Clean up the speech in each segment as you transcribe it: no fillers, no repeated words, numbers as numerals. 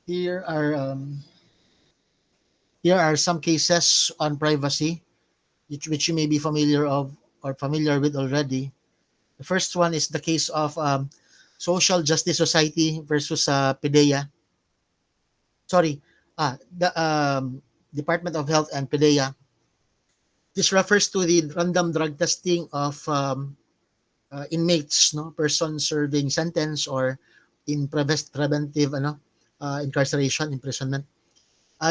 Here are um, here are some cases on privacy which you may be familiar of or familiar with already. The first one is the case of Social Justice Society versus PDEA. Sorry, the Department of Health and PDEA. This refers to the random drug testing of inmates, no, person serving sentence or in preventive incarceration, imprisonment.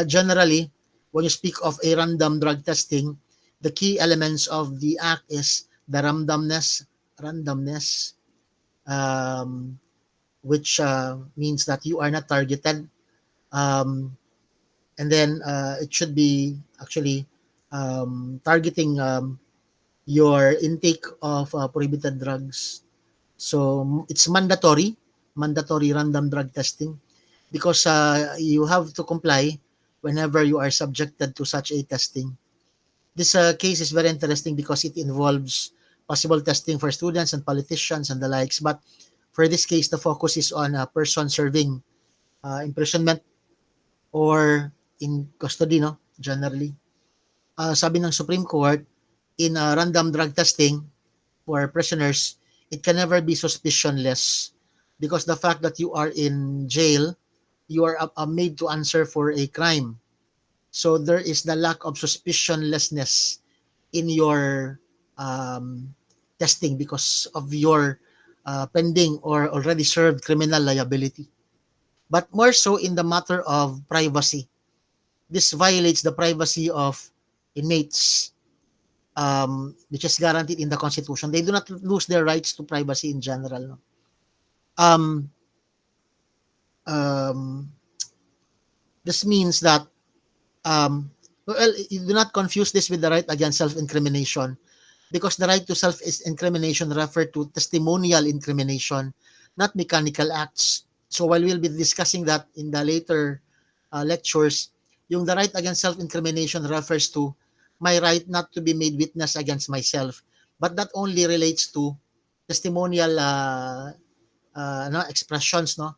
Generally, when you speak of a random drug testing, the key elements of the act is the randomness, um, which means that you are not targeted, um, and then it should be actually targeting your intake of prohibited drugs. So it's mandatory random drug testing because you have to comply whenever you are subjected to such a testing. This case is very interesting because it involves possible testing for students and politicians and the likes. But for this case, the focus is on a person serving imprisonment or in custody, no? Generally. Sabi ng Supreme Court, in random drug testing for prisoners, it can never be suspicionless because the fact that you are in jail, you are made to answer for a crime. So there is the lack of suspicionlessness in your um, testing because of your pending or already served criminal liability. But more so in the matter of privacy. This violates the privacy of inmates, which is guaranteed in the Constitution. They do not lose their rights to privacy in general. No? Um, um, this means that well, you do not confuse this with the right against self-incrimination because the right to self-incrimination refer to testimonial incrimination, not mechanical acts. So while we'll be discussing that in the later lectures, yung the right against self-incrimination refers to my right not to be made witness against myself, but that only relates to testimonial no, expressions, no?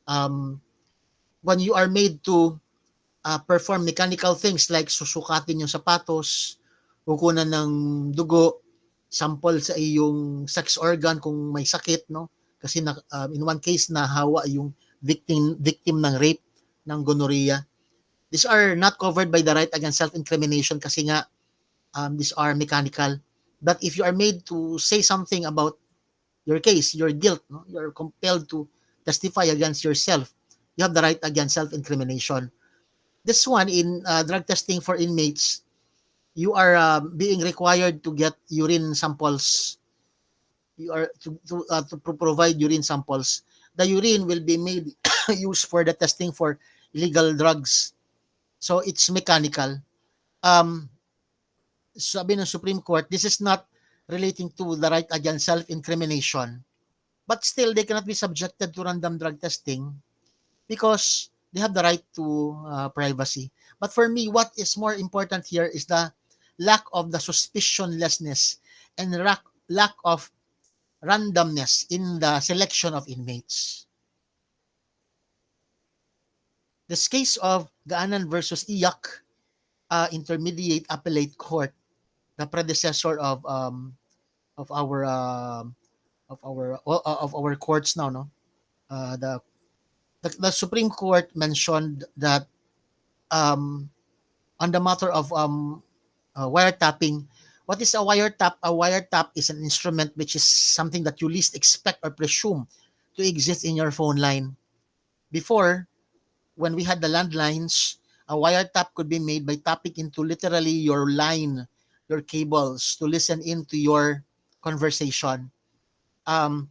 Um, when you are made to perform mechanical things like susukatin yung sapatos, kukunan ng dugo, sample sa iyong sex organ kung may sakit, no? Kasi in one case nahawa yung victim ng rape ng gonorrhea. These are not covered by the right against self-incrimination kasi nga these are mechanical. But if you are made to say something about your case, your guilt, no? You're compelled to testify against yourself. You have the right against self-incrimination. This one in drug testing for inmates, you are being required to get urine samples. You are to provide urine samples. The urine will be made used for the testing for illegal drugs. So it's mechanical. Um, Sabi ng Supreme Court, this is not relating to the right against self-incrimination. But still, they cannot be subjected to random drug testing because they have the right to privacy. But for me, what is more important here is the lack of the suspicionlessness and lack of randomness in the selection of inmates. This case of Gaanan versus Iyak Intermediate Appellate Court, the predecessor of our of our courts now, no? The the Supreme Court mentioned that um, on the matter of wiretapping, what is a wiretap? A wiretap is an instrument which is something that you least expect or presume to exist in your phone line. Before, when we had the landlines, a wiretap could be made by tapping into literally your line, your cables to listen into your conversation. Um,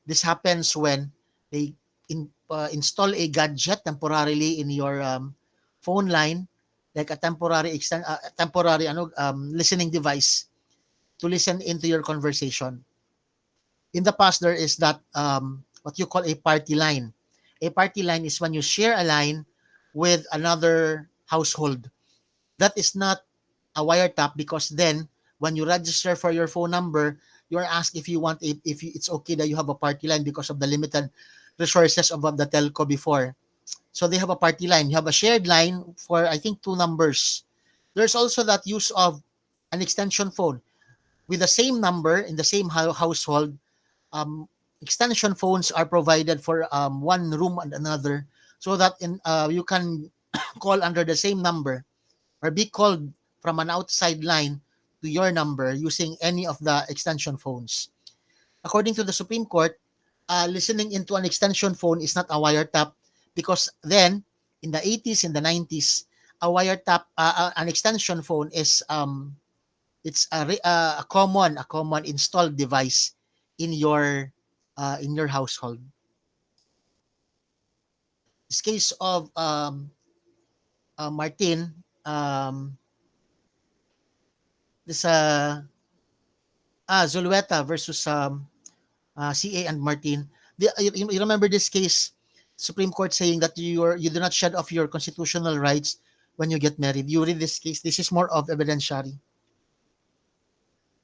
this happens when they install a gadget temporarily in your phone line, like a temporary listening device to listen into your conversation. In the past, there is that what you call a party line. A party line is when you share a line with another household. That is not a wiretap because then when you register for your phone number, you're asked if you it's okay that you have a party line because of the limited resources of the telco before. So they have a party line. You have a shared line for, I think, two numbers. There's also that use of an extension phone with the same number in the same household. um, Extension phones are provided for one room and another, so that you can call under the same number or be called from an outside line to your number using any of the extension phones. According to the Supreme Court, listening into an extension phone is not a wiretap, because then in the 80s, in the 90s, a wiretap, an extension phone is it's a common installed device in your household. This case of Martin, this Zulueta versus CA and Martin. You remember this case, Supreme Court saying that you do not shed off your constitutional rights when you get married. You read this case. This is more of evidentiary.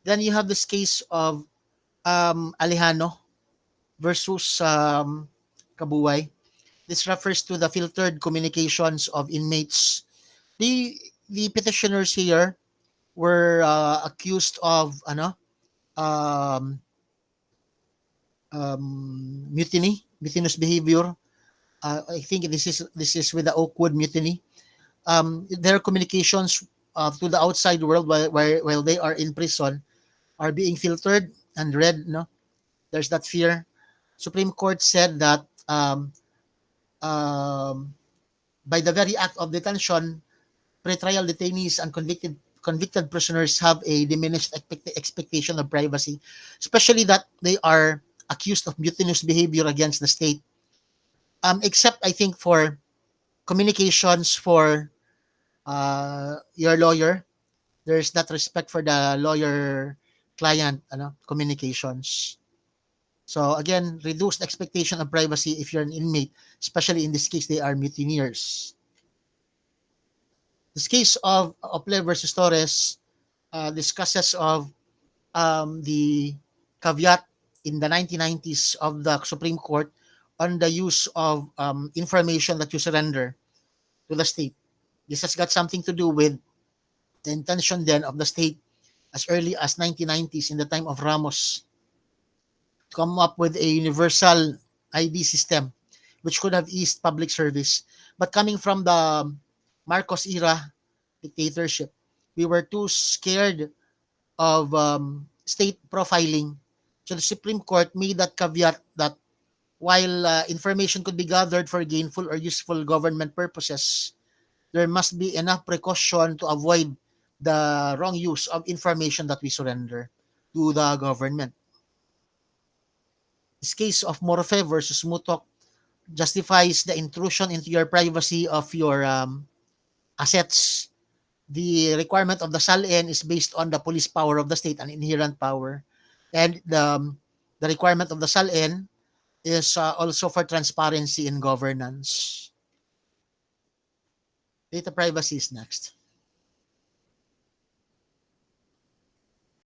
Then you have this case of Alejano versus Kabuway. This refers to the filtered communications of inmates. The the petitioners here were accused of um, mutinous behavior. I think this is with the Oakwood mutiny. Their communications to the outside world while they are in prison are being filtered and read. No, there's that fear. Supreme Court said that um, by the very act of detention, pretrial detainees and convicted prisoners have a diminished expectation of privacy, especially that they are accused of mutinous behavior against the state. Except I think for communications for your lawyer, there's that respect for the lawyer client communications. So again, reduced expectation of privacy if you're an inmate, especially in this case they are mutineers. This case of Ople versus Torres discusses of the caveat in the 1990s of the Supreme Court on the use of information that you surrender to the state. This has got something to do with the intention then of the state as early as 1990s in the time of Ramos to come up with a universal ID system which could have eased public service. But coming from the Marcos era dictatorship, we were too scared of state profiling. So the Supreme Court made that caveat that while information could be gathered for gainful or useful government purposes, there must be enough precaution to avoid the wrong use of information that we surrender to the government. This case of Morfe versus Mutok justifies the intrusion into your privacy of your assets. The requirement of the SALN is based on the police power of the state, an inherent power. And the requirement of the SALN is also for transparency in governance. Data privacy is next.